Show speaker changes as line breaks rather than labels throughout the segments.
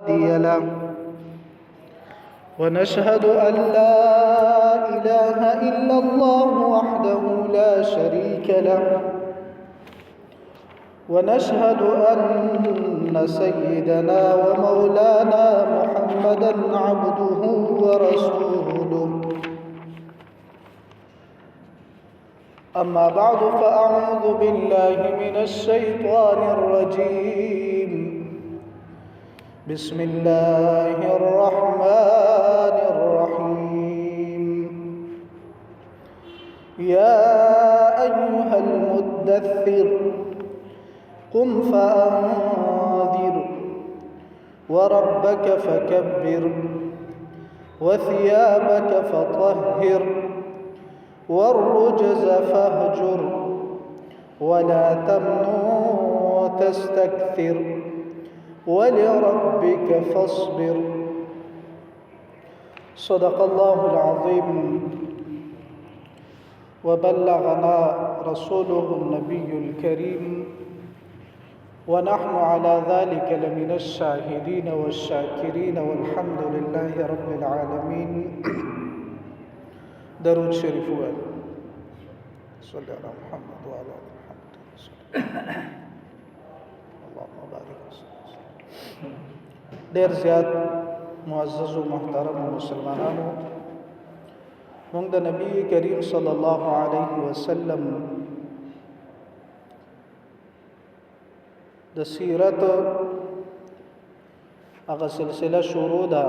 هادي له ونشهد أن لا إله إلا الله وحده لا شريك له ونشهد أن سيدنا ومولانا محمدا عبده ورسوله. أما بعد فأعوذ بالله من الشيطان الرجيم. بسم الله الرحمن الرحيم. يا أيها المدثر قم فأنذر وربك فكبر وثيابك فطهر والرجز فاهجر ولا تمنن تستكثر ولربك فاصبر. صدق الله العظيم وبلغنا رسوله النبي الكريم ونحن على ذلك لمن الشاهدين والشاكرين والحمد لله رب العالمين. درود شریف وایي. صلی علی محمد وعلى آل محمد. اللهم بارك وسلم. ډېر زیات معزز او محترم مسلمانانو، موږ د نبی کریم صلی الله علیه وسلم د سیرت هغه سلسله شروع ده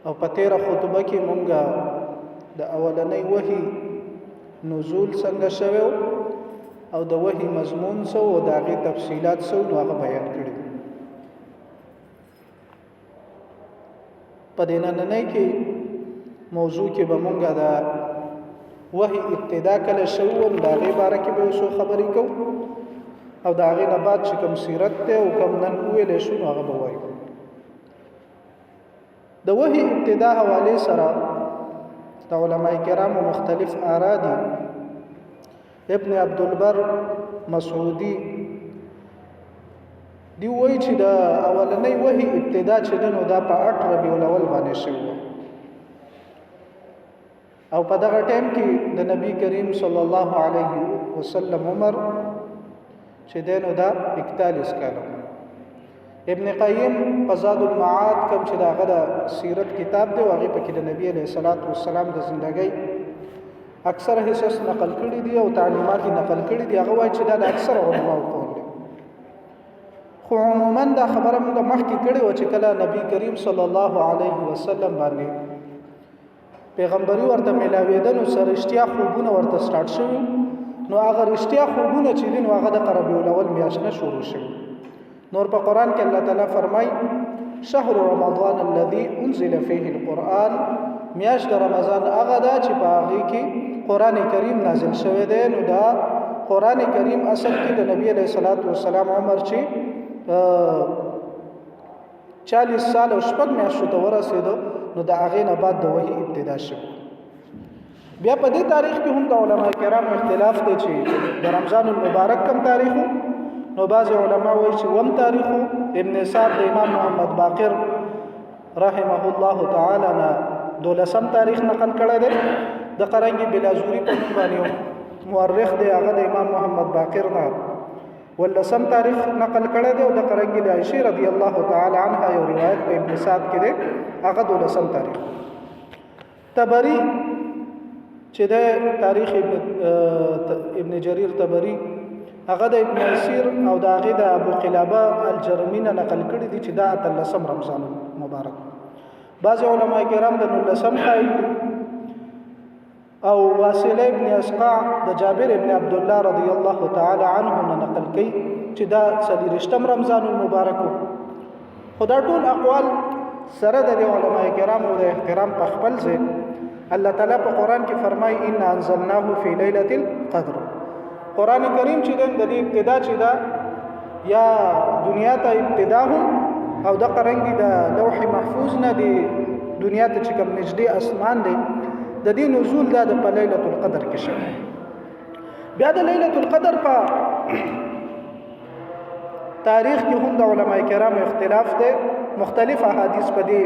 او په تیره خطبه کې مونږه د اولنۍ وحي نزول څنګه شوی او د وحي مضمون څه او د هغې تفصیلات څه نو هغه بیان کړي. په دې نننۍ کې موضوع کې به مونږه د وحي ابتدا کله شوی او د هغې باره کې به څو خبرې کوو او د هغې نه بعد چې کوم سیرت دی او کوم نن وویلی شو نو هغه به وایو. د وحي ابتدا حواله سره د علماء کرامو مختلف آرا دي. ابن عبدالبر مسعودي دی وایي چې د اولنۍ وحي ابتدا چې ده نو دا په 8 ربیع الاول باندې شوی او په دغه ټایم کې د نبی کریم صلی الله علیه وسلم عمر چې دی نو دا 41 کاله. ابن قیم قزاد المعاد کوم چې داغه د سیرت کتاب دی هغه په کې د نبی علیه الصلاۃ والسلام د ژوندۍ اکثر حصص نقل کړي دي او تعلیمات نقل کړي دي. هغه وایي چې دا د اکثر علماو قول دی، خو عموما دا خبره موږ مخکې کړې و چې کله نبی کریم صلی الله علیه وسلم باندې پیغمبري ورته ملاوېدنو سره رښتیا خوبونه ورته سٹارټ شوي نو هغه رښتیا خوبونه چې دي نو هغه د ربیع الاول میاشت نه شروع شوي. نور په قرآن کې الله تعالی فرمای شهر رمضان الذي انزل فيه القرآن، میاشت رمضان هغه ده چې په هغې کې قرآن کریم نازل شوی دی. نو دا قرآن کریم اصل کې د نبی علیه الصلاۃ والسلام عمر چې 40 سال او 6 میاشتو ته ورسېدو نو د هغې نه بعد د وحي ابتدا شوی. بیا په دې تاریخ کې هم د علماء کرامو اختلاف دی چې د رمضان المبارک کم تاریخ نو بعض علماء وایي چې وم تاریخ. ابن سعد د امام محمد باقر رحمه الله تعالی نه 12 تاریخ نقل کړی دی. د قرنګي بلازوري په نوم باندې مورخ دی، هغه د امام محمد باقر نه 12 تاریخ نقل کړی دی او د قرنګي د عائشې رضی الله تعالی عنها یو روایت په ابن سعد کې دی، هغه 12 تاریخ. طبری چې د تاریخ ابن جریر طبری هغه د ابن اسیر او د هغې د ابو قلابه الجرمي نه نقل کړي دي چې دا 18 رمضان مبارک. بعض علماء کرام د 19 قایل او واصله ابن اسقاع د جابر ابن عبد الله رضی الله تعالی عنه نه نقل کړي چې دا 40 رمضان المبارک. خدا ټول اقوال سره د علماء کرامو د احترام په خپل ځای الله تعالی په قرآن کې فرمایي ان انزلناه فی لیلة القدر. قرآن کریم چې د دې ابتدا چې دا یا دنیا ته ابتدا هم او د قرنګي د لوح محفوظ نه دی دنیا ته چې کوم نږدې اسمان دی د دې نزول دا د ليله القدر کې شوی. بیا د ليله القدر په تاریخ کې هم د علما کرامو اختلاف دی مختلف احادیث په دې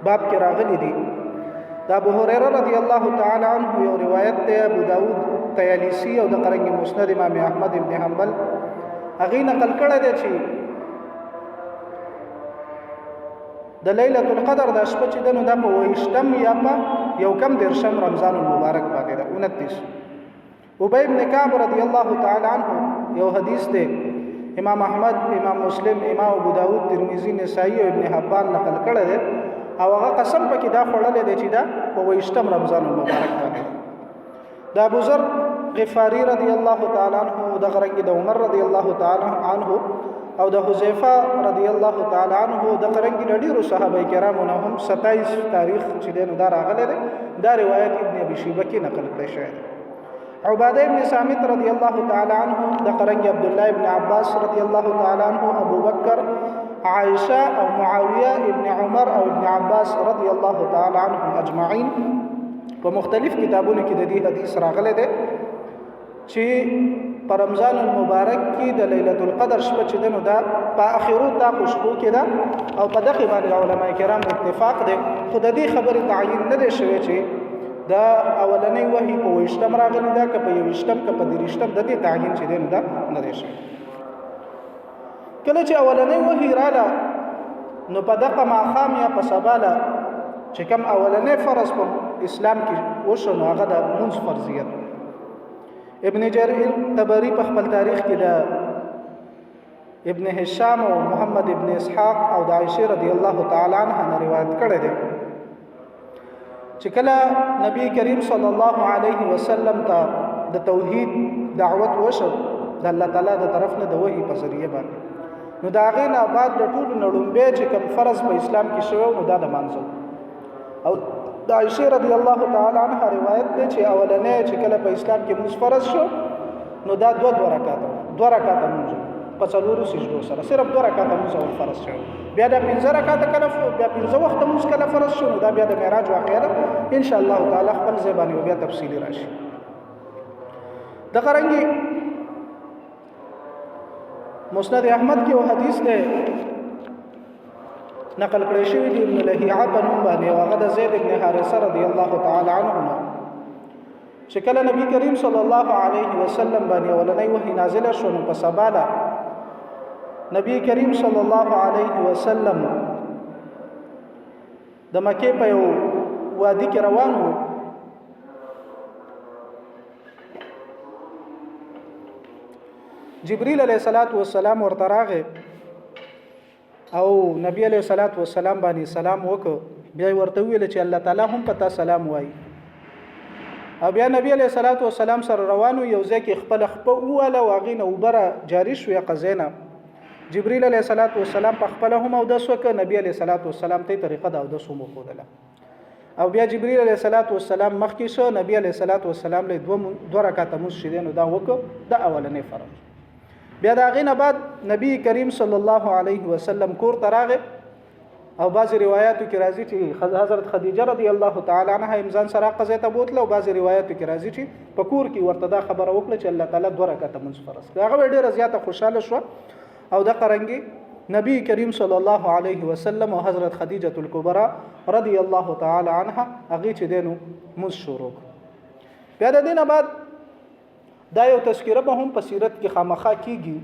باب کې راغلي دي د ابو هريره رضی الله تعالی عنه یو روایت دی ابو داود طیالسی او د قرنګي مسند امام احمد ابن حنبل هغه نقل کړی دی چې د ليله القدر د شپه چې دنو د په وښتم یا په یو کم درشم رمضان المبارک باندې ده 29 ابی ابن کعب رضی الله تعالی عنه یو حدیث دی امام احمد امام مسلم امام ابو داود ترمذی نسائی او ابن حبان نقل کړی دی او هغه قسم پکې دا خړلې دی چې دا په وښتم رمضان المبارک باندې دا ابو ذر غفاری رضی الله تعالی عنه د غرنګ د عمر رضی الله تعالی عنه او د حذیفه رضی الله تعالی عنه د غرنګ ډیرو صحابه کرامو نه هم 27 تاریخ چې دنو دا راغله ده دا روایت ابن ابي شيبه کې نقل کړی شوی عباده ابن صامت رضی الله تعالی عنه د غرنګ عبد الله ابن عباس رضی الله تعالی عنه ابو بکر عائشه او معاويه ابن عمر او ابن عباس رضی الله تعالی عنهم اجمعين په مختلف کتابونو کې د دې حدیث راغله ده چې په رمضان المبارک کې د ليله القدر شپه چې دنو دا په اخرو تا خوشبو کې ده او په دغه باندې علما کرام اتفاق دي خو د دې خبرې تعین نه دی شوی چې دا اولنۍ وحي په وښتم راغلی ده که په یوښتم که په دریشتم د دې تعین چې دنو دا نه دی شوی کله چې اولنۍ وحي رااله نو په دغه ماښام یا په سباله چې کوم اولنۍ فرض په اسلام کې وشو نو هغه د مونځ فرضیت ابن جرير طبري په خپل تاریخ کې د ابن هشام او محمد ابن اسحاق او د عائشه رضی الله تعالی عنها روایت کړی دی چې کله نبی کریم صلی الله علیه وسلم ته د توحید دعوت وشو د الله تعالی د طرف نه د وحی په ذریعہ باندې نو دا غینه بعد د ټولو نړومبه چې کوم فرض په اسلام کې شوی نو دا د مانځو او د عائشه رضی الله تعالی عنها روایت ده چې اولنې چې کله په اسلام کې موږ فرض شو نو دا دو رکعاته موږ په څلورو سجدو سره صرف 2 رکعاته موږ فرض شو بیا د 15 رکعاته کله بیا 15 وخت موږ کله فرض شو دا بیا د معراج واقعه ده ان شاء الله تعالی خپل زبانی بیا تفصیلی راشي د قرنګي مسند احمد کې یو حدیث ده نقل کړی شوی دی ابن لهیعه په نوم باندې او هغه د زید ابن حارثه رضی الله تعالی عنه چې کله نبی کریم صلی الله علیه وسلم باندې ولنۍ وحی نازله شو نو په سباله نبی کریم صلی الله علیه وسلم د مکې په یو وادي کې روان وو جبرئیل علیه السلام ورته راغی او نبی علیہ الصلوۃ والسلام باندې سلام وکړ بیا ورته ویل چې الله تعالی هم پتا سلام وایي او بیا نبی علیہ الصلوۃ والسلام سره روانو یو ځکه خپل واله واغینه وبره جاری شو قزینه جبرئیل علیہ الصلوۃ والسلام په خپل هم او د سوکه نبی علیہ الصلوۃ والسلام ته طریقه دا او د سومو خودله او بیا جبرئیل علیہ الصلوۃ والسلام مخکې شو نبی علیہ الصلوۃ والسلام له 2 رکعات مسجدینو دا وکړه د اولنې فرض بیا دا غینه بعد نبی کریم صلی الله علیه وسلم کور تراغه او بعض روایتو کې راځي چې حضرت خدیجه رضی الله تعالی عنها امزان سره قضیه ته بوتله او بعض روایتو کې راځي چې په کور کې ورته دا خبره وکړه چې الله تعالی 2 رکعات منځ فرض کړ هغه ډیره زیاته خوشاله شو او د قرنګي نبی کریم صلی الله علیه وسلم او حضرت خدیجه الکبرى رضی الله تعالی عنها هغه چې دینو منځ شروع بیا د دینه بعد دا یو تذکره به هم په سیرت کې خامخا کیږي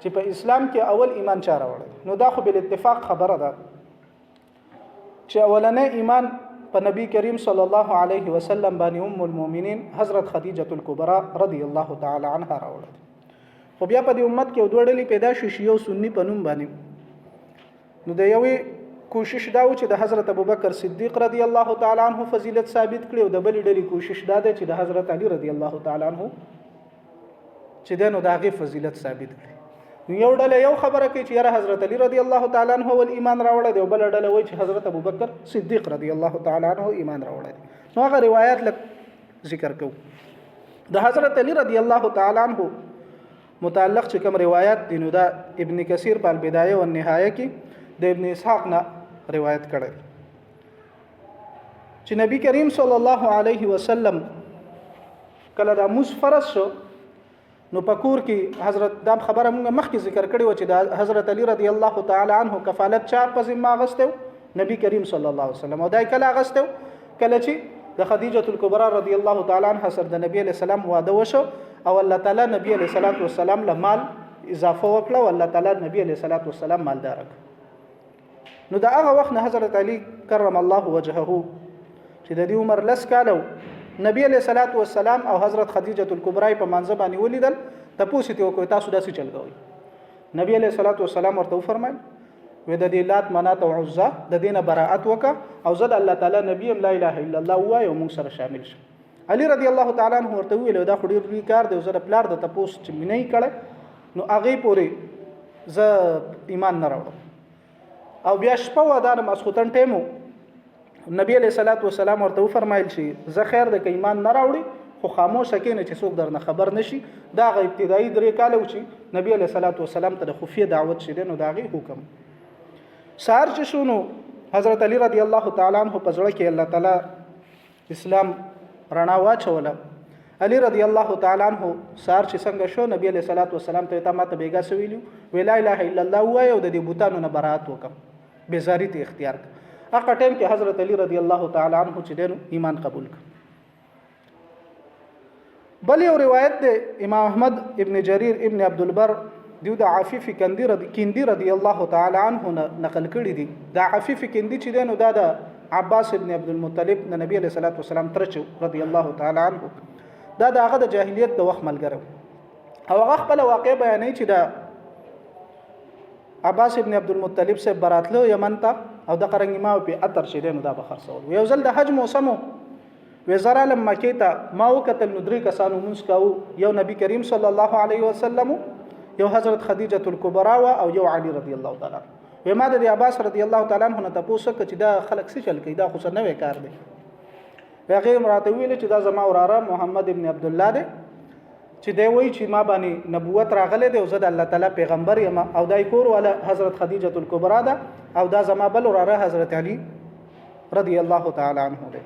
چې په اسلام کې اول ایمان چا راوړل نو دا خو بل اتفاق خبره ده چې اولنې ایمان په نبی کریم صلی الله علیه وسلم باندې ام المؤمنین حضرت خدیجه الکبرى رضی الله تعالی عنها راوړل خو بیا په دې امت کې دوه ډلې پیدا شو شیعه او سنی په نوم باندې نو د یوې کوشش دا و چې د حضرت ابوبکر صدیق رضی الله تعالی عنہ فضیلت ثابت کړي او د بل ډلې کوشش دا ده چې د حضرت علی رضی الله تعالی عنہ چې دنو داغه فضیلت ثابت کړي یو ډله یو خبره کوي چې حضرت علی رضی الله تعالی عنہ ول ایمان راوړل دی او بل ډله وایي چې حضرت ابوبکر صدیق رضی الله تعالی عنہ ایمان راوړل دی نو هغه روایت لک ذکر کوو د حضرت علی رضی الله تعالی عنہ متعلق چې کوم روایت دي نو دا ابن کثیر په البدایه او النهایه کې د ابن اسحاق نه روایت کړی چې نبی کریم صلی الله علیه وسلم کله د موس فرض شو نو پکور کې حضرت دا خبره موږ مخکې ذکر کړې و چې د حضرت علی رضی الله تعالی عنه کفالت چا په ذمہ غستو نبی کریم صلی الله علیه وسلم او دای کله غستو کله چې د خدیجه الکبرى رضی الله تعالی عنها سره د نبی علیہ السلام واده وشو او الله تعالی نبی علیہ الصلوۃ والسلام له مال اضافه وکړه او الله تعالی نبی علیہ الصلوۃ والسلام مالدار نو دا هغه وخت نه حضرت علی کرم الله وجهه چې د دې عمر لس کالو نبی علیہ الصلوۃ والسلام او حضرت خدیجه الکبرى په منځ باندې ولیدل تاسو ته وکړه تاسو داسې چلګوي نبی علیہ الصلوۃ والسلام ورته فرمایل و د دې لات منات او عزا د دینه براءت وکا او زد الله تعالی نبی لا اله الا الله وای او موږ سره شامل شي علی رضی الله تعالی عنہ ورته ویل دا خو ډیر لوی کار دی زره پلار د تپوس چې مینه کړه نو هغه پوری ز ایمان نه راوړم او بیا شپه ودان مسخوتن ټیمو نبی علیہ الصلوۃ والسلام ورته فرمایل شي زه خیر د ایمان نه راوړي خو خاموش کینې چې څوک درنه خبر نشي دا غ ابتدایي درې کال و چې نبی علیہ الصلوۃ والسلام ته د خفیه دعوت شیدنه نو داغي حکم سار چې شونو حضرت علی رضی الله تعالی عنہ په ځړه کې الله تعالی اسلام رڼا واچوله علی رضی الله تعالی عنہ سار چې څنګه شو نبی علیہ الصلوۃ والسلام ته ماته بیګا سویلو ولا اله الا الله وای او د دې بوتانو نه برات وکم بیزاری ته اختیار هغه ټیم کې حضرت علی رضی الله تعالی عنہ چې دینو ایمان قبول کړ بل یو روایت ده امام احمد ابن جریر ابن عبد البر دیو د عفیف کندی رضی الله تعالی عنہ نقل کړی دی دا عفیف کندی چې دینو دا د عباس ابن عبد المطلب د نبی علیہ الصلوۃ والسلام ترچو رضی الله تعالی عنہ دا هغه د جاهلیت د وخت ملګری او هغه خپل واقع بیانې چې دا عباس ابن عبد المطلب سے براتلو یمن ته او د قرنګ ما په اتر چې دینو دا بخرسول یو ځل د حج موسمو وزرا لم مکه ته ما وکتل ندری کسانو منس کاو یو نبی کریم صلی الله علیه وسلم یو حضرت خدیجه الکبرى او یو علی رضی الله تعالی و ما د عباس رضی الله تعالی عنہ ته پوښتنه چې دا خلک څه چل کوي دا خو څه نوې کار دی هغه مراته ویل چې دا زما وراره محمد ابن عبد الله دی چې دی وایي چې ما باندې نبوت راغله دی او زه د الله تعالی پیغمبر یم او دای کور ولا حضرت خدیجه الکبرى ده او دا زما بل وراره حضرت علی رضی الله تعالی عنہ دی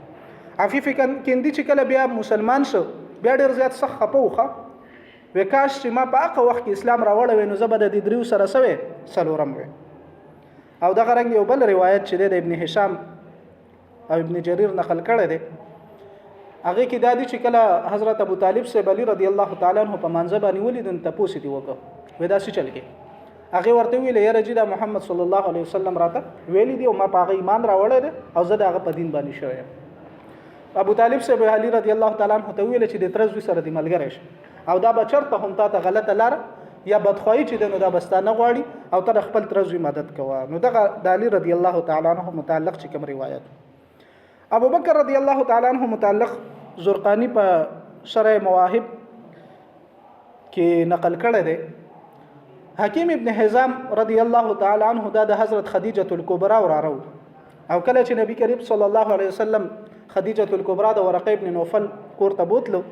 عفیف کندی چې کله بیا مسلمان شو بیا ډیر زیات سخت خپوخه وکاش چې ما په هغه وخت کې اسلام راوړل نو زبد د دریو سره سوي سلورم وي او دا غرنګ یو بل روایت چې د ابن هشام او ابن جریر نقل کړی دی هغه کې دا دی چې کله حضرت ابو طالب سے علی رضی الله تعالی عنہ په منځ باندې ولیدن تاسو دی وکړه ودا څه چل کې هغه ورته ویل یا رجدا محمد صلی الله علیه وسلم راته ویلی دی او ما په هغه ایمان راوړل او زه دغه په دین باندې شوم ابو طالب سے علی رضی الله تعالی عنہ ته ویل چې د ترزوی سره دی ملګری شه او دا بچرته هم ته غلطه لار یا بدخوایی چې دنو دا بستانه غواړي او ته خپل ترزوی مدد کوه نو دغه د علی رضی الله تعالی عنہ متعلق چې کوم روایت ابو بکر رضی الله تعالی عنہ متعلق زرقانی په شرح مواهب کې نقل کړی دی حکیم ابن حزام رضی الله تعالی عنہ دا د حضرت خدیجه الکبرى ورارو او کله چې نبی کریم صلی الله علیه وسلم خدیجه الکبرى د ورقه ابن نوفل کور ته بوتلو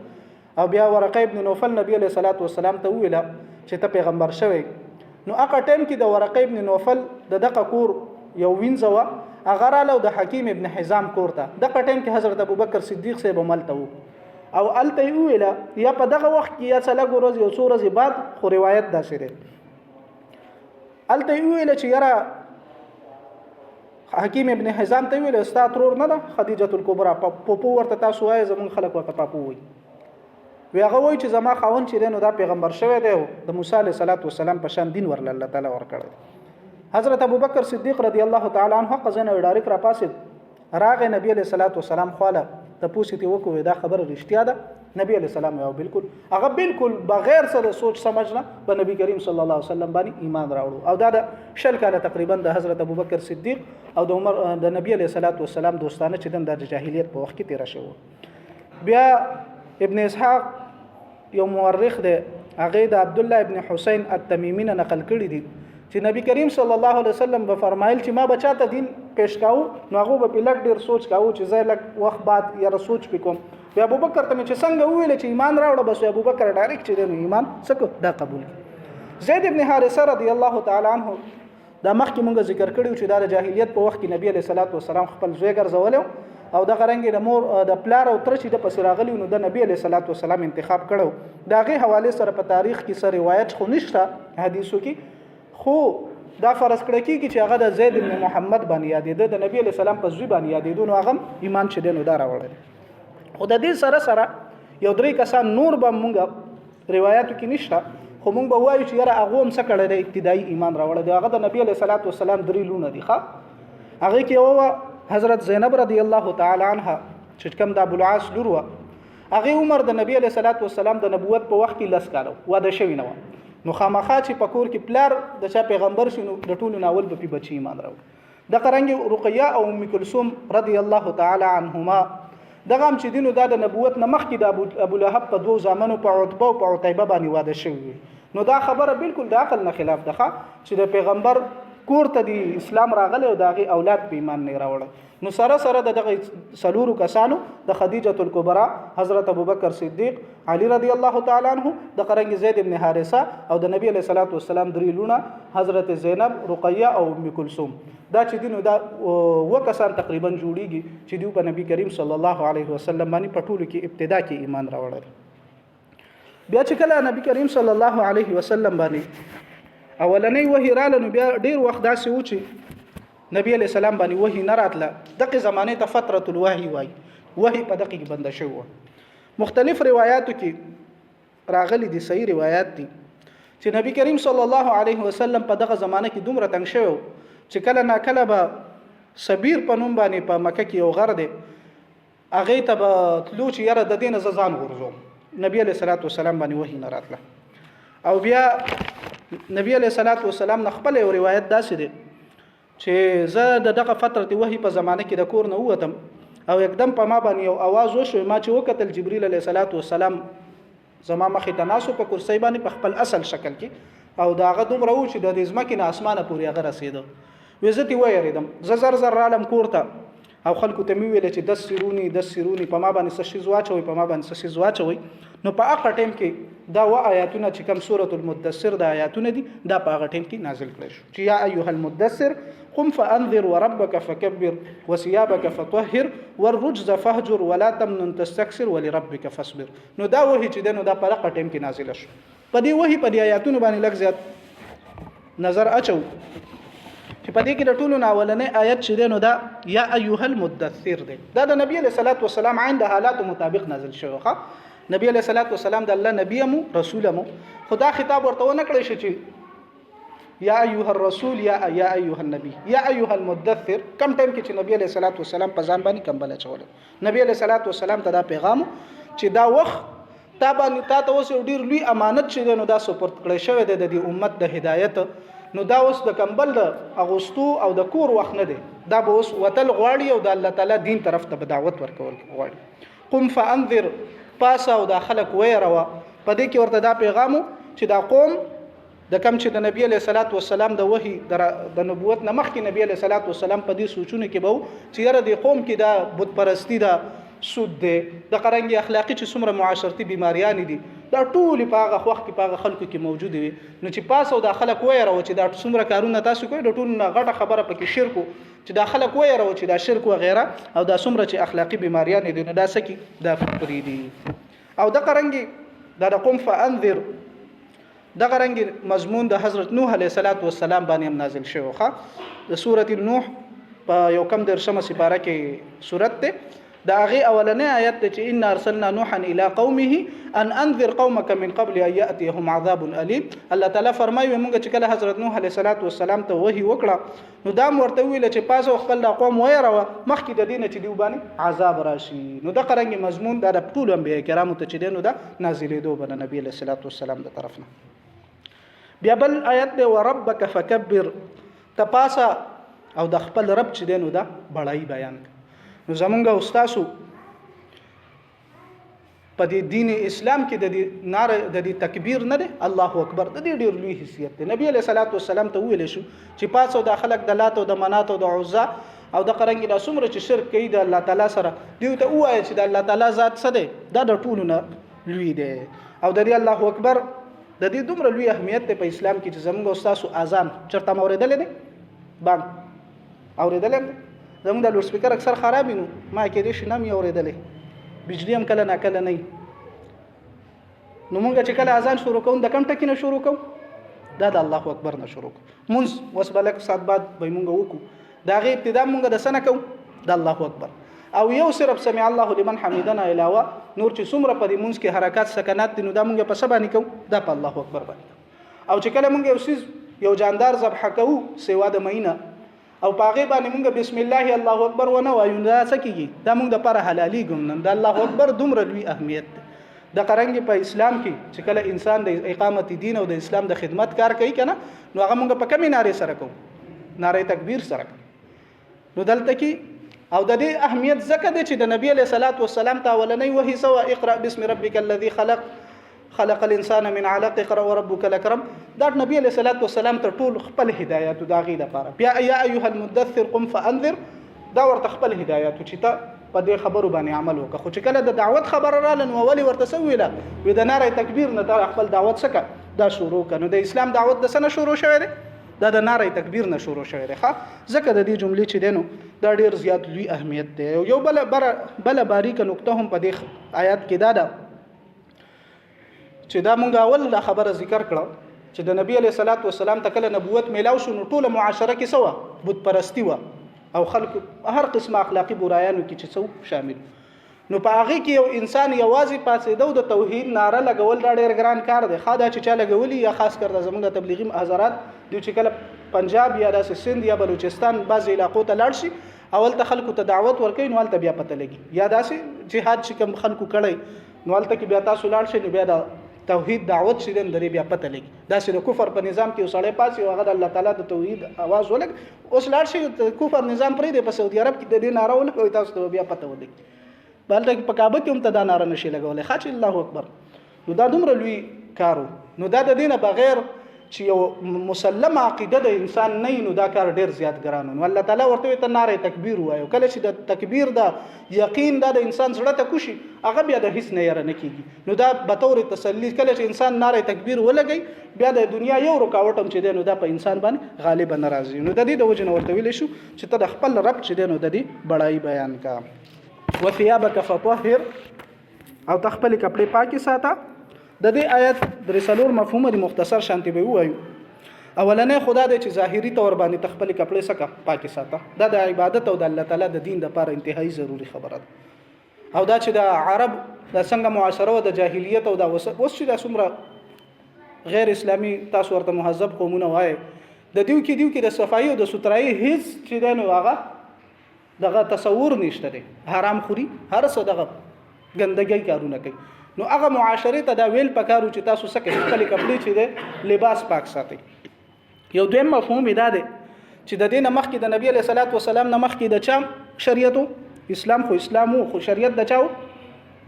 او بیا ورقه ابن نوفل نبی علیہ الصلوۃ والسلام ته ویله چې ته پیغمبر شوی نو هغه ټیم کې د ورقه ابن نوفل د دقه کور یو وینځه هغه رااله د حکیم ابن حزام کور ته دغه ټیم کې حضرت ابوبکر صدیق صاحب ملته وو او الته ویله یا په دغه وخت کې یا څلګ ورځې او څو ورځې بعد خو روایت داسې ده الته ویله چې یاره حکیم ابن حزام ته ویله ستا ترور نه ده خدیجه الکبرى پوپو ورته تاسو وایي زمون خلک ورته پاپو وایي وی هغه وایي چې زما خاون چې نو دا پیغمبر شوی دی د موسی علیه السلام په شان دین ورل الله تعالی ورکړی حضرت ابوبکر صدیق رضی الله تعالی عنہ قزنه ډایرک را پاسید راغه نبی علیہ الصلوۃ والسلام خواله ته پوښتنه وکوي دا خبره رښتیا ده نبی علیہ السلام یو بالکل هغه بالکل بغیر سره سوچ سمجھ نه په نبی کریم صلی الله علیه وسلم باندې ایمان راوړو او دا د شل کاله تقریبا د حضرت ابوبکر صدیق او د عمر د نبی علیہ الصلوۃ والسلام دوستانه چې د جاهلیت په وخت کې تیر شوی بیا ابن اسحاق یو مورخ دی هغه د عبد الله ابن حسین التمیمی نه نقل کړی دی چې نبی کریم صلی الله علیه وسلم به فرمایل چې ما بچاته دین پیش کاو نو هغه به لک ډیر سوچ کاو چې زه لک وخت بعد یا سوچ وکم بیا ابوبکر ته چې څنګه ویل چې ایمان راوړ بس ابوبکر ډایرکټ چې د ایمان څخه دا قبول کړ زید ابن حارثه رضی الله تعالی عنہ دا مخکې مونږ ذکر کړیو چې دا د جاهلیت په وخت کې نبی علیه الصلاۃ والسلام خپل زوی ګرځولو او د غرنګ د مور د پلار او تر چې د پس راغلی نو د نبی علیه الصلاۃ والسلام انتخاب کړو دا غي حواله سره په تاریخ کې سره روایت خو نشته حدیثو کې خو دا فرض کړی چې هغه د زید بن محمد باندې یادېده د نبی علیه السلام په زوی باندې یادېدو نو هغه ایمان چې دینو دا راوړل خو د دې سره سره یو درې کسان نور به مونږ روایتو کې نشته خو مونږ به وایو چې یاره هغه هم څه کړی دی ابتدایي ایمان راوړل دی هغه د نبی علیه الصلاۃ والسلام درې لونه دي ښه هغه کې یو حضرت زینب رضی الله تعالی عنها چې کوم د ابو العاص لور و هغه عمر د نبی علیه الصلاۃ والسلام د نبوت په وخت کې 10 کالو واده شوی نه و نو خامخا چې پکور کې پلار د چا پیغمبر شنو د ټولو ناول په بچی ایمان راوړ د قرنګ رقیه او ام کلثوم رضی الله تعالی عنهما دغه هم چې دینو د نبوت نه مخکې د ابو لهب په دوه زامنو په عتبه او په عتیبه باندې واده شوی نو دا خبره بالکل د عقل نه خلاف ده چې د پیغمبر کور ته د اسلام راغله او دغه اولاد په ایمان نه راوړل نو سره سره دغه سلورو کسانو د خدیجه الکبرى حضرت ابوبکر صدیق علی رضی الله تعالی عنہ د قرنګ زید ابن حارثه او د نبی علیہ الصلوۃ والسلام درې لونه حضرت زینب رقیه او ام کلثوم دا چې دینو دا وکسان تقریبا جوړیږي چې دیو په نبی کریم صلی الله علیه وسلم باندې پټولو کې ابتدا کې ایمان راوړل بیا چې کله نبی کریم صلی الله علیه وسلم باندې اولنې وحی رااله نو بیا ډیر وخت داسې و چې نبی علیہ السلام باندې وحی نه راتله دغه زمانه ته فترۃ الوحی وای وحی په دقیق بند شو مختلف روایتو کې راغلي دي صحیح روایت دي چې نبی کریم صلی الله علیه وسلم په دغه زمانه کې دومره تنگ شو چې کله نا کله به صبیر په نوم باندې په مکه کې یو غر دی هغه ته به تلو چې یاره د دین ځان غورځوم نبی علیہ الصلوۃ والسلام باندې وحی نه راتله او بیا نبی علیہ الصلوۃ والسلام نه خپل یو روایت داسې دی چې زه د دغه فترت وحی په زمانه کې د کور نه ووتم او یکدم په ما باندې یو आवाज وشو ما چې وکتل جبرئیل علیه الصلوۃ والسلام زما مخې ته ناسو په کرسي باندې په خپل اصل شکل کې او داغه دومره و چې د ځمکې نه اسمانه پورې هغه رسیدو وزتي وایریدم ز زر زر عالم کوړه او خلکو ته می ویل چې 10 سیرونی په ما باندې څه شي زواچوي په ما باندې څه شي زواچوي نو په هغه ټیم کې دا و آیاتونه چې کوم سورۃ المدثر د آیاتونه دي دا په هغه ټیم کې نازل کړل شو چې یا ایها المدثر قم فانذر وربك فكبر وثيابك فطهر والرجز فهجر ولا تمنن تستكثر ولربك فاصبر نو دا وحی چې دنو دا په هغه ټیم کې نازل شو په دې وحی په دې آیاتونه باندې لږ زیات نظر اچو چې په دې کې د ټولو اولنې آیت چې دنو دا یا ایها المدثر دی دا د نبی علیہ الصلوۃ والسلام عند حالات مطابق نازل شوی ښا نبی علیہ الصلوۃ والسلام د الله نبی مو رسول مو خدا خطاب ورته ونه کړی شي چې یا ایها الرسول یا ایها النبی یا ایها المدثر کم ټیم کې چې نبی علیہ الصلوۃ والسلام په ځان باندې کمبل چول نبی علیہ الصلوۃ والسلام ته دا پیغام چې دا وخت تا باندې تا ته اوس ډیر لوی امانت چې نو دا سپورت کړی شوی دی د امت د هدایت نو دا اوس د کمبل د اغوستو او د کور وخت نه دی دا به اوس وتل غواړي او د الله تعالی دین طرف ته دعوت ورکول غواړي قم فانذر پاسا او د خلق ويروا په دې کې ورته دا پیغامو چې دا قوم د کم چې د نبی علیہ الصلوۃ والسلام د وحی د نبوت نه مخکې نبی علیہ الصلوۃ والسلام په دې سوچونه کې به چې یاره د قوم کې دا بت پرستی دا سود دی د قرنګي اخلاقی چې څومره معاشرتي بیماریان دي دا ټول په هغه وخت کې په هغه خلکو کې موجود وي نو چې پاسو د خلک وایره چې دا څومره کارونه تاسو کوئ د ټول نه غټه خبره پکې شرک چې دا خلک وایره چې دا شرک و غیره او دا څومره چې اخلاقی بیماریان دي نو دا سکی دا فکری دي او د قرنګي دا د قم فانذر د قرنګي مضمون د حضرت نوح علیه السلام باندې نازل شوی ښه د سورۃ نوح په یو کم درشمه سپاره کې سورۃ ته دا هغه اولنې آیت چې ان ارسلنا نوحا الى قومه ان انذر قومك من قبل ان ياتيهم عذاب اليم الله تعالی فرمایي موږ چې کله حضرت نوح علیه السلام ته وحی وکړه نو دا ورته ویل چې پاسو خپل قوم وایره مخکې د دینه چې دیو باندې عذاب راشي نو د قرنګي مضمون دا د ټول انبیاء کرامو ته چې دینو دا نازلېدو بل نبی علیه السلام د طرفنا بیا بل آیت دی وربک فکبر تپاسا او د خپل رب چې دینو دا بړای بیان نو زمونږ استادو په دې دین اسلام کې د دې ناره د دې تکبیر نه دی الله اکبر د دې ډیر لوی حیثیت دی نبی علیہ الصلوۃ والسلام ته ویل شو چې پاسو د خلق د لات او د منات او د عزا او د قرنګ د څومره چې شرک کوي د الله تعالی سره دیو ته وایي چې د الله تعالی ذات څه دی دا د ټولو نه لوی دی او د دې الله اکبر د دې دومره لوی اهمیت په اسلام کې چې زموږ استادو اذان چرته موریدل دي بانګ اورېدل زموږ د لوډ سپیکر اکثر خراب نو ما کې دې شنه مې اورېدلې بجلی هم کله نه کله نه نو مونږ چې کله اذان شروع کوم د کم ټکی نه شروع کوم دا د الله اکبر نه شروع مونږ وس بلک سات بعد به مونږ وکړو دا غي ابتدا مونږ د سنه کوم د الله اکبر او یو صرف سمع الله لمن حمدنا علاوه نور چې څومره په دې مونږ کې حرکات سکنات دي نو دا مونږ په سبا نه کوو دا په الله اکبر باندې او چې کله مونږ یو جاندار ذبح کوو سیوا د مینه او پاغه باندې مونږ بسم الله الله اکبر ونه وایو دا څه کیږي دا مونږ د پر حلالي ګم نن د الله اکبر دومره لوی اهمیت د قرنګ په اسلام کې چې کله انسان د اقامت دین او د اسلام د خدمت کار کوي کنه نو هغه مونږ په کمی ناره سره کوو ناره تکبیر سره نو دلته کې او د دې اهمیت زکه د چې د نبی له صلوات و سلام ته ولنی وحي سوا اقرا بسم ربک الذي خلق الانسان من علق اقرا وربك الاكرم دا نبی له صلوات و سلام ته ټول خپل هدایت دا غي لپاره بیا یا ایها المدثر قم فانذر دا ورته خپل هدایت چې ته په دې خبرو باندې عمل وکړه خو چې کله د دعوت خبر را لنو اولی ورته سویله و د ناره تکبیر نه دا خپل دعوت سکه دا شروع کنه د اسلام دعوت د سنه شروع شوه دی دا د ناره تکبیر نه شروع شوه دی ښه ځکه د دې جملې چې دینو دا ډیر زیات لوی اهمیت دی یو بل باریک نقطه هم په دې آیات کې دا ده چې دا مونږ اول دا خبره ذکر کړو چې د نبی علیہ الصلوۃ والسلام تکله نبوت میلاو شو نو ټوله معاشره کې سوا بت پرستی و او خلق هر قسم اخلاقی برایانو کې چې څو شامل نو په هغه کې یو انسان یوازې پاسېدو د توحید ناره لګول دا ډېر ګران کار دی خاصه چې چا لګولي یا خاص کر د زموږ د تبلیغي حضرات دوی چې کله پنجاب یا د سند یا بلوچستان بعض علاقو ته لاړ شي اول ته خلکو ته دعوت ورکوي نو ولته بیا پته لګي یا داسې جهاد چې کوم خلکو کړی نو ولته کې بیا تاسو لاړ شئ نو بیا د توحید دعوت شې دن درې بیا پته لګي داسې د کفر په نظام کې وسړی پاسي او هغه د الله تعالی د توحید आवाज ولګ اوس لاړ شي کفر نظام پرې دی په سعودي عرب کې د دې ناره ولګوي تاسو ته بیا پته ولګي بلته په کعبه کې هم ته دا ناره نشي لګولای خاص الله اکبر نو دا دومره لوی کارو نو دا د دینه بغیر چې یو مسلم عقیده د انسان نه نو دا کار ډیر زیات ګران نو الله تعالی ورته ته ناره تکبیر وایو کله چې د تکبیر دا یقین دا د انسان زړه ته کوشي هغه بیا د هیڅ نه یره نه کیږي نو دا به تور تسلی کله چې انسان ناره تکبیر ولګي بیا د دنیا یو رکاوټ هم چې دی نو دا په انسان باندې غالب ناراضي نو د دې د وجه ورته ویل شو چې ته د خپل رب چې دی نو د دې بڑای بیان کا وثيابك فطهر او تخپل کپڑے پاکي ساته د دې آیت درې څلور مفهوم دي مختصر شانتي به وایو اولنې خدا دې چې ظاهري تور باندې تخپل کپڑے سکه پاکي ساته دا د عبادت او د الله تعالی د دین لپاره انتهایی ضروری خبره ده او دا چې د عرب د څنګه معاشره او د جاهلیت او د اوس چې د څومره غیر اسلامی تاسو ورته مهذب قومونه وای د دیو کې د صفایي او د سترای هیڅ چې د نو هغه دغه تصور نشته دی حرام خوري هر څه دغه ګندګي کارونه کوي نو هغه معاشره ته دا ویل پکارو چې تاسو سکه خپل کپڑے چې دی لباس پاک ساتي یو دویم مفهوم دا دی چې د دین مخکې د نبی علیہ الصلوۃ والسلام نه مخکې د چا شریعت اسلام خو شریعت د چاو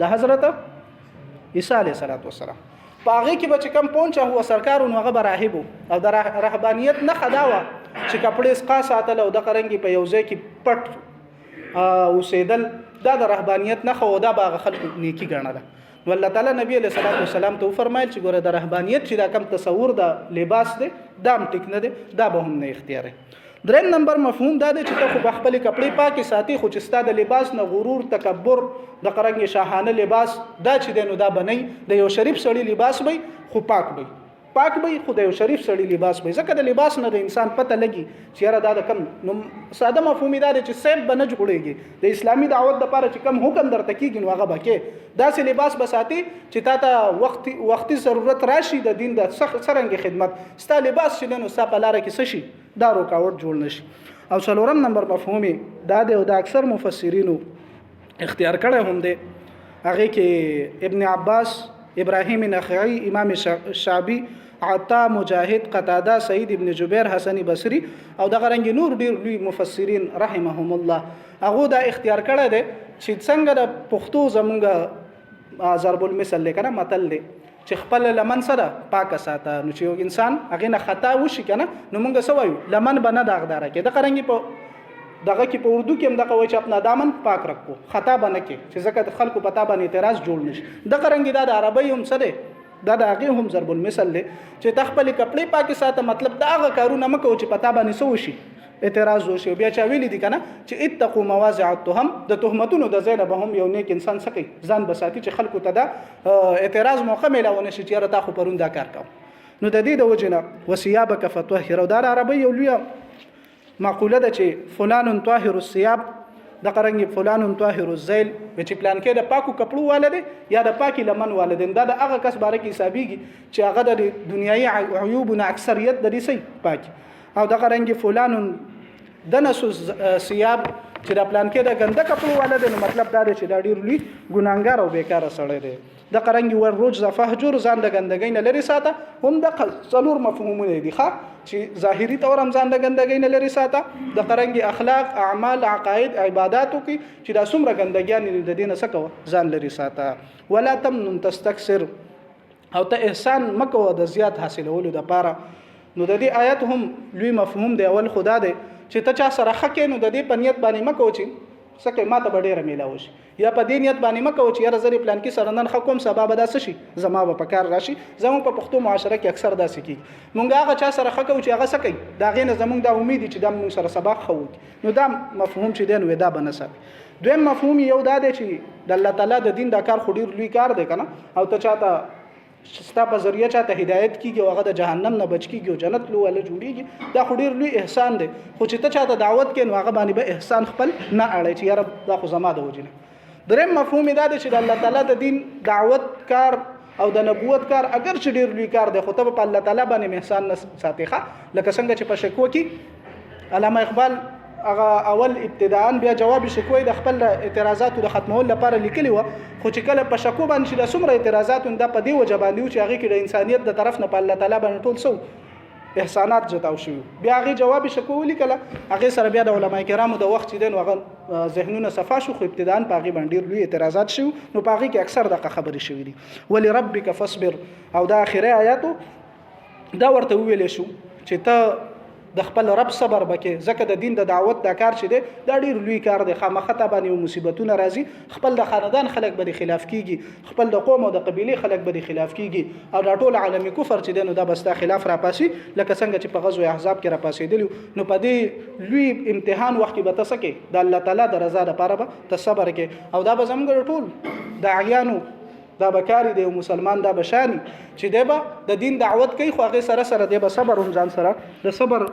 د حضرت عیسی علیہ الصلوۃ والسلام پاغه کې به کم پونچه هو سرکارونو هغه راهب او د رهبانیت نه خداوه چې کپڑے اسقا ساتل او د قرنګي په یوځای کې پټ او سیدل دا د رهبانیت نه خو دا باغ خلکو نیکی ګڼله نو الله تعالی نبی علیہ الصلوۃ والسلام ته فرمایل چې ګوره د رهبانیت چې دا کم تصور د لباس دی دام ټیک نه دی دا به هم نه اختیار دریم نمبر مفهوم دا دی چې ته خو خپل کپڑے پاکي ساتي خو چې ستاسو د لباس نه غرور تکبر د قرنګ شاهانه لباس دا چې دینو دا بنئ د یو شریف سړی لباس وي خو پاک وي خو د یو شریف سړی لباس وي ځکه د لباس نه د انسان پته لګي چې یاره دا د کم نو ساده مفهوم دا دی چې سیب بنه جوړيږي د اسلامي دعوت لپاره چې کم حکم درته کیږي نو هغه بکې داسې لباس بساتي چې تا ته وختي ضرورت راشي د دین د څرنګ خدمت ستا لباس چې نو ستا په لار کې سشي دا رکاوټ جوړ نشي او څلورم نمبر مفهوم دا دی او د اکثر مفسرینو اختیار کړی هم دی هغه کې ابن عباس ابراهیم نخعی امام شعبی عطا مجاهد قتاده سعید ابن جبیر حسن بصری او دغه رنګ نور ډیر لوی مفسرین رحمهم الله هغه دا اختیار کړی دی چې څنګه د پښتو زمونږ ضرب المثل لیکنه متل دی چې خپل لمن سره پاک ساته نو چې انسان هغه نه خطا وشي کنه نو مونږ سوایو لمن بنه داغدار کې د قرنګي په دغه کې په اردو کې هم دغه وایي چې خپل دامن پاک رکھو خطا بنه کې چې ځکه خلکو پتا باندې اعتراض جوړ نشي د قرنګي د عربی هم سره دا د هغه هم ضرب المثل دی چې تخپل کپڑے پاکي ساته مطلب دا هغه کارونه مکو چې پتا باندې سو شي اعتراض وشي بیا چا ویلي دي کنه چې اتقوا مواضع التهم د تهمتونو د ځای نه به هم یو نیک انسان سکی ځان بساتي چې خلکو ته دا اعتراض موقع ملاونه شي چې تا خو پرون دا کار کوم. نو د دې د وجنه وثيابك فطهر او دا عربی یو لوی معقوله ده چې فلان طاهر الثياب د قرنګ فلان طاهر الذیل چې پلان کې د پاکو کپړو والده یا د پاکي لمن والده دا د هغه کس باره کې حسابيږي چې هغه د دنیوي عیوبونه اکثریت د دې سي پاکي او د قرنګ فلان دنس ثياب چې د پلان کې د ګنده کپړو والده نو مطلب دا دی چې دا ډیر لوی ګناګار او بیکاره سړی دی. د قرنګ ور روج فهجر ځان د ګندګۍ نه لري ساته هم د څلور مفهومونه دي ښه چې ظاهري تور هم ځان د ګندګۍ نه لري ساته د قرنګ اخلاق اعمال عقاید عبادتو کې چې دا څومره ګندګیان د دینه سکو ځان لري ساته. ولا تمنن تستكثر او ته احسان مکو د زیات حاصلولو د پاره. نو د دې آیت هم لوی مفهوم دی. اول خدا دی چې ته چا سره خکې نو د دې پنیت باندې مکو چې سکه ماته ډېره میلاو شي یا په دې نیت باندې مکو چې یاره زری پلان کې سره نن خکوم سبب دا شي زما به پکار راشي. زموږ په پښتو معاشره کې اکثر داسې کیږي مونږ هغه چا سره خکو چې هغه سکه دا غینه زموږ د امید چې دا مونږ سره سبق خو نو دا مفهوم چې دین ودا بنسب. دویم مفهوم یو دا دی چې د الله تعالی د دین دا کار خډیر لوی کار دی کنه او ته چاته ستا په ذریعہ چاته هدایت کیږي او هغه د جهنم نه بچ کیږي او جنت لو ول جوړیږي دا خډیر لوی احسان دی. خو چې ته چاته دعوت کین هغه باندې به احسان خپل نه اړي چې یاره دا خو زما د وجنه. دریم مفهوم دا دی چې د الله تعالی د دین دعوت کار او د نبوت کار اگر چې ډیر لوی کار دی خو ته په الله تعالی باندې احسان نه ساتيخه لکه څنګه چې په شکوه کې علامه اقبال هغه اول ابتداء بیا جواب شکوې د خپل اعتراضاتو د ختمولو لپاره لیکلی و خو چې کله په شکو باندې چې د څومره اعتراضات د په دی وجبانی چې هغه کې د انسانیت د طرف نه په الله تعالی باندې ټول سو احسانات جتاو شو بیا هغه جواب شکو لیکله هغه سره بیا د علماء کرامو د وخت چې دین هغه ذهنونه صفا شو خو ابتداء په هغه باندې لوی اعتراضات شو نو په هغه کې اکثر د خبرې شوې دي. ولربک فاصبر او دا اخره آیاتو دا ورته ویل شو چې ته د خپل رب صبر بکې ځکه د دین د دعوت دا کار چې دی دا ډیر لوی کار دی. خامخته باندې مصیبتونه راځي خپل د خاندان خلک به خلاف کیږي خپل د قوم او د قبيله خلک به خلاف کیږي او دا ټول عالمي کفر چې دی نو دا بستا خلاف را پاسي لکه څنګه چې په غزوه احزاب کې را پاسېدل نو په دې لوی امتحان وخت کې به تاسو د الله تعالی د رضا لپاره به تصبر کې او دا به زموږ ټول د اعیانو دا بکاری دی مسلمان دا بشانی چې دی به د دین دعوت کوي خو هغه سره سره دی به صبر هم ځان سره د صبر